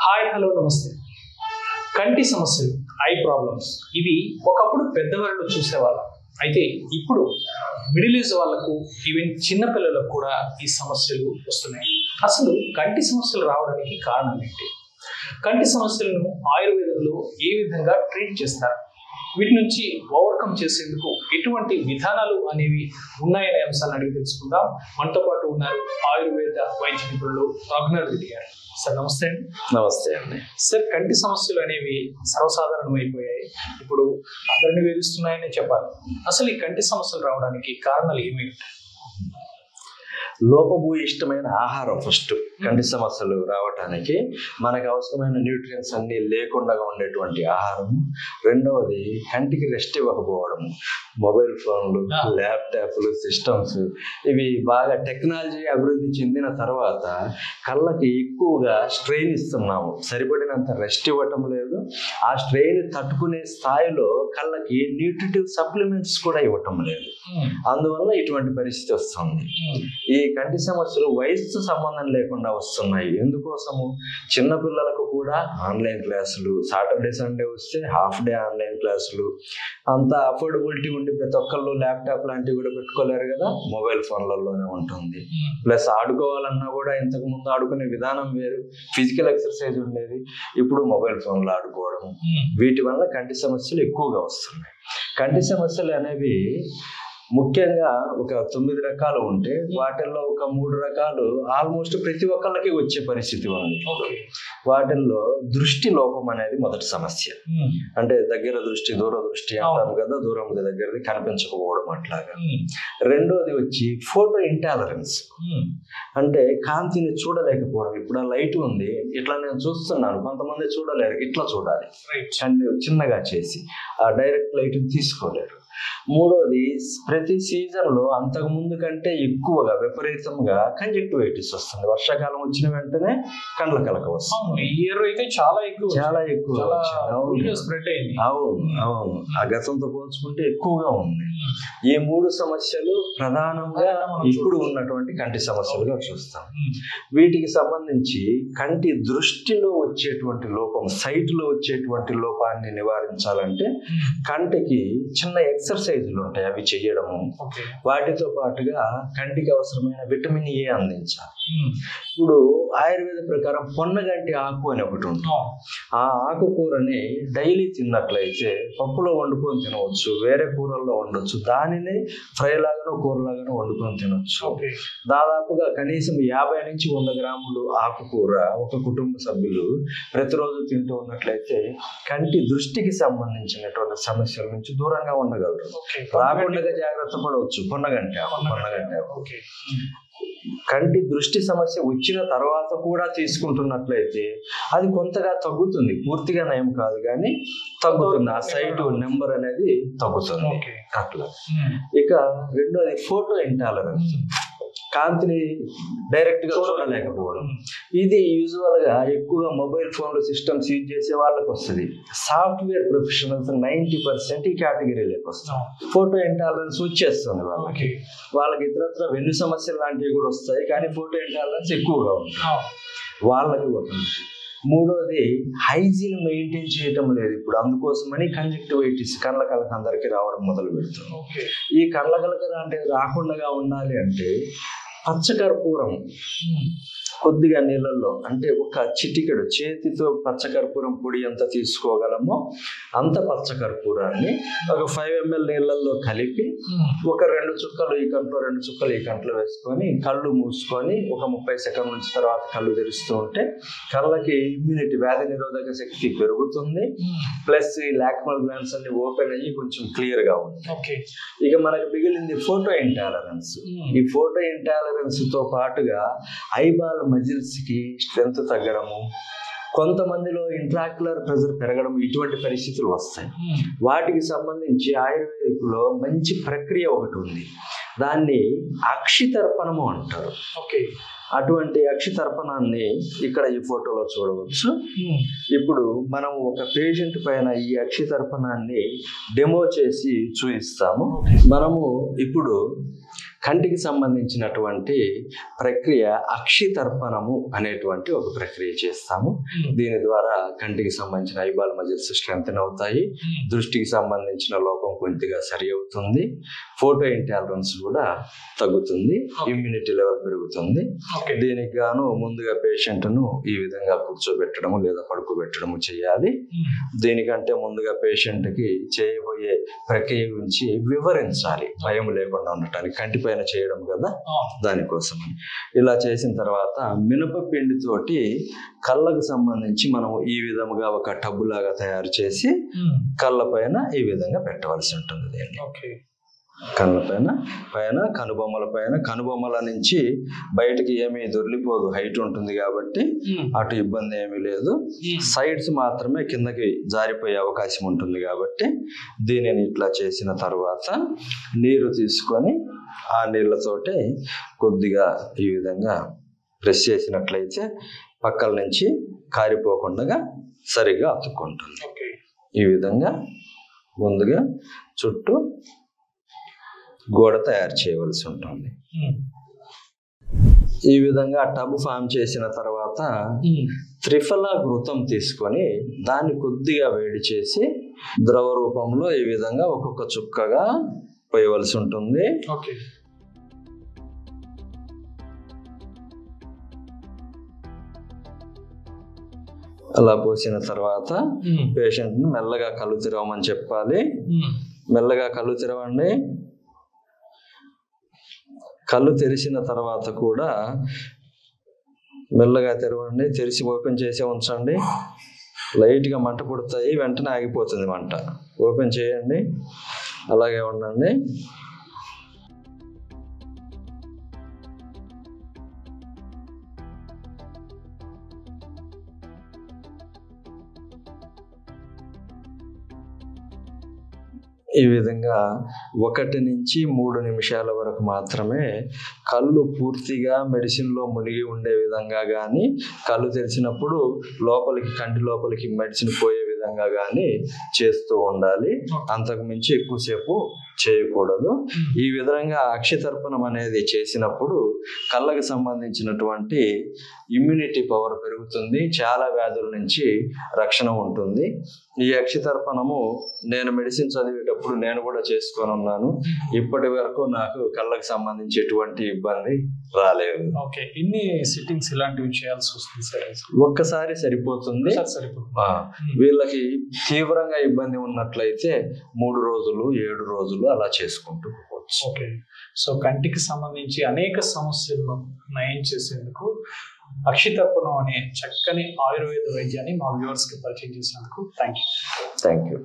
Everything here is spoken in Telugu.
హాయ్ హలో నమస్తే. కంటి సమస్యలు, ఐ ప్రాబ్లమ్స్ ఇవి ఒకప్పుడు పెద్దవాళ్ళు చూసేవాళ్ళం. అయితే ఇప్పుడు మిడిల్ ఏజ్ వాళ్ళకు, ఈవెన్ చిన్నపిల్లలకు కూడా ఈ సమస్యలు వస్తున్నాయి. అసలు కంటి సమస్యలు రావడానికి కారణం ఏంటి? కంటి సమస్యలను ఆయుర్వేదంలో ఏ విధంగా ట్రీట్ చేస్తారు? వీటి నుంచి ఓవర్కమ్ చేసేందుకు ఎటువంటి విధానాలు అనేవి ఉన్నాయనే అంశాలను అడిగి తెలుసుకుందాం. మనతో పాటు ఉన్నారు ఆయుర్వేద వైద్య నిపుణులు రఘునాథ్ రెడ్డి గారు. సార్ నమస్తే అండి. నమస్తే అండి. సార్, కంటి సమస్యలు అనేవి సర్వసాధారణం అయిపోయాయి, ఇప్పుడు అందరినీ వేధిస్తున్నాయని చెప్పాలి. అసలు ఈ కంటి సమస్యలు రావడానికి కారణాలు ఏమిటి? లోపభూయిష్టమైన ఆహారం ఫస్ట్ కంటి సమస్యలు రావటానికి మనకు అవసరమైన న్యూట్రియన్స్ అన్ని లేకుండా ఉండేటువంటి ఆహారం. రెండవది కంటికి రెస్ట్ ఇవ్వకపోవడం. మొబైల్ ఫోన్లు, ల్యాప్టాప్లు, సిస్టమ్స్ ఇవి బాగా టెక్నాలజీ అభివృద్ధి చెందిన తర్వాత కళ్ళకి ఎక్కువగా స్ట్రెయిన్ ఇస్తున్నాము, సరిపడినంత రెస్ట్ ఇవ్వటం లేదు. ఆ స్ట్రెయిన్ తట్టుకునే స్థాయిలో కళ్ళకి న్యూట్రిటివ్ సప్లిమెంట్స్ కూడా ఇవ్వటం లేదు. అందువల్ల ఇటువంటి పరిస్థితి వస్తుంది. ఈ కంటి సమస్యలు వయస్సు సంబంధం లేకుండా వస్తున్నాయి. ఎందుకోసము? చిన్నపిల్లలకు కూడా ఆన్లైన్ క్లాసులు, సాటర్డే సండే వస్తే హాఫ్ డే ఆన్లైన్ క్లాసులు, అంత అఫోర్డబిలిటీ ఉండి ప్రతి ఒక్కళ్ళు ల్యాప్టాప్ లాంటివి కూడా పెట్టుకోలేరు కదా, మొబైల్ ఫోన్లలోనే ఉంటుంది. ప్లస్ ఆడుకోవాలన్నా కూడా ఇంతకు ముందు ఆడుకునే విధానం వేరు, ఫిజికల్ ఎక్సర్సైజ్ ఉండేది, ఇప్పుడు మొబైల్ ఫోన్లో ఆడుకోవడం. వీటి వల్ల కంటి సమస్యలు ఎక్కువగా వస్తున్నాయి. కంటి సమస్యలు అనేవి ముఖ్యంగా ఒక 9 రకాలు ఉంటే వాటిల్లో ఒక 3 రకాలు ఆల్మోస్ట్ ప్రతి ఒక్కళ్ళకి వచ్చే పరిస్థితి ఉంది. వాటిల్లో దృష్టి లోపం అనేది మొదటి సమస్య. అంటే దగ్గర దృష్టి, దూర దృష్టి అంటాం కదా, దూరం దగ్గరది కనిపించకపోవడం అట్లాగా. రెండోది వచ్చి ఫోటో ఇంటాలరెన్స్, అంటే కాంతిని చూడలేకపోవడం. ఇప్పుడు ఆ లైట్ ఉంది, ఇట్లా నేను చూస్తున్నాను, కొంతమంది చూడలేరు, ఇట్లా చూడాలి, చిన్నగా చేసి ఆ డైరెక్ట్ లైట్ తీసుకోలేరు. మూడోది ప్రతి సీజన్లో అంతకు ముందు కంటే ఎక్కువగా విపరీతంగా కంజక్టివైటిస్ వస్తుంది. వర్షాకాలం వచ్చిన వెంటనే కండ్ల కలక వస్తుంది. చాలా ఎక్కువ అవును, ఆ గతంతో పోల్చుకుంటే ఎక్కువగా ఉంది. ఈ 3 సమస్యలు ప్రధానంగా ఇప్పుడు ఉన్నటువంటి కంటి సమస్యలుగా చూస్తాం. వీటికి సంబంధించి కంటి దృష్టిలో వచ్చేటువంటి లోపం, సైట్ లో వచ్చేటువంటి లోపాన్ని నివారించాలంటే కంటికి చిన్న ఎక్సర్సైజులు ఉంటాయి, అవి చేయడము. వాటితో పాటుగా కంటికి అవసరమైన విటమిన్ ఏ అందించాలి. ఇప్పుడు ఆయుర్వేద ప్రకారం పొన్నగంటి ఆకు అని ఒకటి ఉంటుంది. ఆ ఆకుకూరని డైలీ తిన్నట్లయితే పప్పులో వండుకొని తినవచ్చు, వేరే కూరల్లో వండొచ్చు, దానిని ఫ్రై లాగానో కూరలాగానో వండుకొని తినొచ్చు. దాదాపుగా కనీసం 50 నుంచి 100 గ్రాములు ఆకుకూర ఒక కుటుంబ సభ్యులు ప్రతిరోజు తింటూ ఉన్నట్లయితే కంటి దృష్టికి సంబంధించినటువంటి సమస్యల నుంచి దూరంగా ఉండగలరు. రాకుండా జాగ్రత్త పడవచ్చు. పొన్నగంటి కంటి దృష్టి సమస్య వచ్చిన తర్వాత కూడా తీసుకుంటున్నట్లయితే అది కొంతగా తగ్గుతుంది, పూర్తిగా నయం కాదు కానీ తగ్గుతుంది. ఆ సైట్ నెంబర్ అనేది తగ్గుతుంది అట్లా. ఇక రెండోది ఫోటో ఇంటాలరెన్స్, కాంతిని డైరెక్ట్ గా చూడలేకపోవడం. ఇది యూజువల్ గా ఎక్కువగా మొబైల్ ఫోన్లు, సిస్టమ్స్ యూజ్ చేసే వాళ్ళకి వస్తుంది. సాఫ్ట్వేర్ ప్రొఫెషనల్స్ 90% ఈ కేటగిరీలోకి వస్తాం. ఫోటో ఇంటాలరెన్స్ వచ్చేస్తుంది వాళ్ళకి ఇతరత్ర వెన్ను సమస్యలు లాంటివి కూడా వస్తాయి, కానీ ఫోటో ఇంటాలరెన్స్ ఎక్కువగా ఉంటుంది వాళ్ళకి ఒకటి. మూడోది హైజీన్ మెయింటైన్ చేయటం లేదు ఇప్పుడు, అందుకోసమని కంజక్టివైటిస్, కళ్ళ కలక అందరికీ రావడం మొదలు పెడుతుంది. ఈ కళ్ళ కలక లాంటివి రాకుండా ఉండాలి అంటే పచ్చకర్పూరం కొద్దిగా నీళ్ళల్లో, అంటే ఒక చిటికెడు చేతితో పచ్చకర్పూరం పొడి ఎంత తీసుకోగలమో అంత పచ్చకర్పూరాన్ని ఒక 5 ml నీళ్ళల్లో కలిపి ఒక 2 చుక్కలు ఈ కంట్లో 2 చుక్కలు ఈ కంట్లో వేసుకొని కళ్ళు మూసుకొని ఒక 30 సెకండ్ల నుంచి తర్వాత కళ్ళు తెరుస్తూ ఉంటే కళ్ళకి ఇమ్యూనిటీ, వ్యాధి నిరోధక శక్తి పెరుగుతుంది. ప్లస్ ఈ లాక్రిమల్ గ్లాండ్స్ అన్ని ఓపెన్ అయ్యి కొంచెం క్లియర్ గా ఉంటుంది. ఇక మనకు మిగిలింది ఫోటో ఇంటాలరెన్స్. ఈ ఫోటో ఇంటాలరెన్స్ తో పాటుగా ఐబాల్ మజిల్స్ కి స్ట్రెంత్ తగ్గడము, కొంతమందిలో ఇంట్రాక్యులర్ ప్రెజర్ పెరగడం, ఇటువంటి పరిస్థితులు వస్తాయి. వాటికి సంబంధించి ఆయుర్వేదిక్లో మంచి ప్రక్రియ ఒకటి ఉంది, దాన్ని అక్షితర్పణము అంటారు. అటువంటి అక్షితర్పణాన్ని ఇక్కడ ఈ ఫోటోలో చూడవచ్చు. ఇప్పుడు మనం ఒక పేషెంట్ పైన ఈ అక్షితర్పణాన్ని డెమో చేసి చూపిస్తాము. మనము ఇప్పుడు కంటికి సంబంధించినటువంటి ప్రక్రియ అక్షితర్పణము అనేటువంటి ఒక ప్రక్రియ చేస్తాము. దీని ద్వారా కంటికి సంబంధించిన ఐబాల్ మజిల్స్ స్ట్రెంథెన్ అవుతాయి, దృష్టికి సంబంధించిన లోపం కొద్దిగా సరి అవుతుంది, ఫోటో ఇంటాలరెన్స్ కూడా తగ్గుతుంది, ఇమ్యూనిటీ లెవెల్ పెరుగుతుంది. దీనికి గాను ముందుగా పేషెంట్ను ఈ విధంగా కూర్చోబెట్టడము లేదా పడుకోబెట్టడము చేయాలి. దీనికంటే ముందుగా పేషెంట్కి చేయబోయే ప్రక్రియ గురించి వివరించాలి, భయం లేకుండా ఉండటానికి. కంటిపైన చేయడం కదా, దానికోసం. ఇలా చేసిన తర్వాత మినపపిండితోటి కళ్ళకు సంబంధించి మనం ఈ విధముగా ఒక టబ్బు లాగా తయారు చేసి కళ్ళ పైన ఈ విధంగా పెట్టవలసి ఉంటుంది. దీన్ని కళ్ళపైన కనుబొమ్మల పైన, కనుబొమ్మల నుంచి బయటకి ఏమీ దొర్లిపోదు, హైట్ ఉంటుంది కాబట్టి అటు ఇబ్బంది ఏమీ లేదు. సైడ్స్ మాత్రమే కిందకి జారిపోయే అవకాశం ఉంటుంది కాబట్టి దీనిని ఇట్లా చేసిన తర్వాత నీరు తీసుకొని ఆ నీళ్ళతోటి కొద్దిగా ఈ విధంగా ప్రెస్ చేసినట్లయితే పక్కల నుంచి కారిపోకుండా సరిగా అతుక్కుంటుంది. ఈ విధంగా ముందుగా చుట్టూ గోడ తయారు చేయవలసి ఉంటుంది. ఈ విధంగా టబ్ ఫామ్ చేసిన తర్వాత త్రిఫల ఘృతం తీసుకొని దాన్ని కొద్దిగా వేడి చేసి ద్రవ రూపంలో ఈ విధంగా ఒక్కొక్క చుక్కగా పోయవలసి ఉంటుంది. అలా పోసిన తర్వాత పేషెంట్ని మెల్లగా కళ్ళు తెరవమని చెప్పాలి. మెల్లగా కళ్ళు తెరవండి. కళ్ళు తెరిచిన తర్వాత కూడా మెల్లగా తెరవండి. తెరిచి ఓపెన్ చేసే ఉంచండి. లైట్గా మంట పుడతాయి, వెంటనే ఆగిపోతుంది మంట. ఓపెన్ చేయండి, అలాగే ఉండండి. ఈ విధంగా 1 నుంచి 3 నిమిషాల వరకు మాత్రమే కళ్ళు పూర్తిగా మెడిసిన్లో మునిగి ఉండే విధంగా కానీ, కళ్ళు తెరిచినప్పుడు కంటి లోపలికి మెడిసిన్ పోయే విధంగా కానీ చేస్తూ ఉండాలి. అంతకు మించి ఎక్కువసేపు చేయకూడదు. ఈ విధంగా అక్షితర్పణం అనేది చేసినప్పుడు కళ్ళకు సంబంధించినటువంటి ఇమ్యూనిటీ పవర్ పెరుగుతుంది, చాలా వ్యాధుల నుంచి రక్షణ ఉంటుంది. ఈ అక్షితర్పణము నేను మెడిసిన్ చదివేటప్పుడు నేను కూడా చేసుకొని ఉన్నాను. ఇప్పటి వరకు నాకు కళ్ళకు సంబంధించి ఎటువంటి ఇబ్బంది రాలేదు. ఎన్ని సిట్టింగ్స్ ఇలాంటివి చేయాల్సి వస్తుంది సార్? ఒక్కసారి సరిపోతుంది. వీళ్ళకి తీవ్రంగా ఇబ్బంది ఉన్నట్లయితే 3 రోజులు 7 రోజులు అలా చేసుకుంటూ పోవచ్చు. సో కంటికి సంబంధించి అనేక సమస్యలను నయం చేసేందుకు అక్షితర్పణం అనే చక్కని ఆయుర్వేద వైద్యాన్ని మా వ్యూవర్స్ కి పరిచయం చేసినందుకు థ్యాంక్ యూ.